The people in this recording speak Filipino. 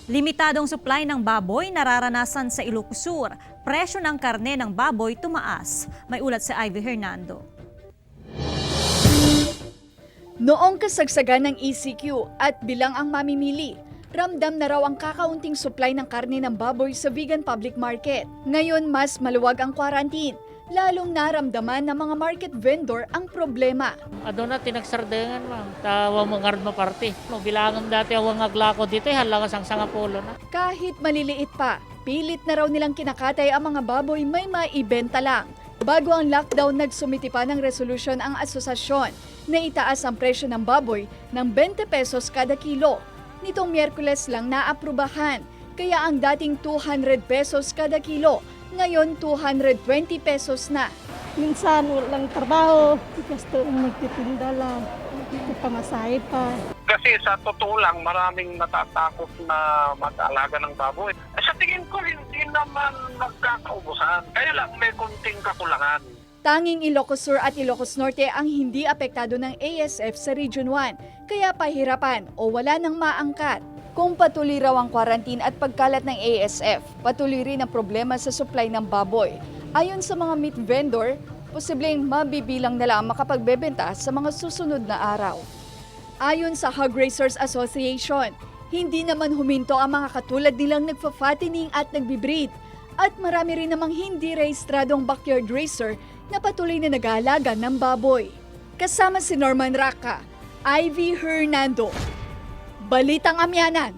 Limitadong supply ng baboy nararanasan sa Ilocos Sur. Presyo ng karne ng baboy tumaas. May ulat si Ivy Hernando. Noong kasagsagan ng ECQ at bilang ang mamimili, ramdam na raw ang kakaunting supply ng karne ng baboy sa vegan public market. Ngayon mas maluwag ang quarantine, lalong naramdaman ng mga market vendor ang problema. Adon na tinagsardengan ma'am, tawa mo ngard maparte. No, bilangan dati awang aglako dito, halaga sang sangapulo na. Kahit maliliit pa, pilit na raw nilang kinakatay ang mga baboy may maibenta lang. Bago ang lockdown, nagsumiti pa ng resolusyon ang asosasyon na itaas ang presyo ng baboy ng 20 pesos kada kilo. Nitong Miyerkules lang naaprubahan, kaya ang dating 200 pesos kada kilo, ngayon 220 pesos na. Minsan walang trabaho, gusto magtitinda lang, pamasahe pa. Kasi sa totoo lang, maraming natatakot na mag-alaga ng baboy. Sa tingin ko, hindi naman magkakaubusan. Kaya lang may kunting kakulangan. Tanging Ilocos Sur at Ilocos Norte ang hindi apektado ng ASF sa Region 1, kaya pahirapan o wala nang maangkat. Kung patuloy raw ang quarantine at pagkalat ng ASF, patuloy rin ang problema sa supply ng baboy. Ayon sa mga meat vendor, posibleng mabibilang na lang makapagbebenta sa mga susunod na araw. Ayon sa Hog Raisers Association, hindi naman huminto ang mga katulad nilang nagfa-fattening at nagbibreed. At marami rin namang hindi rehistradong backyard racer na patuloy na nag-aalaga ng baboy. Kasama si Norman Raca, Ivy Hernando, Balitang Amyanan.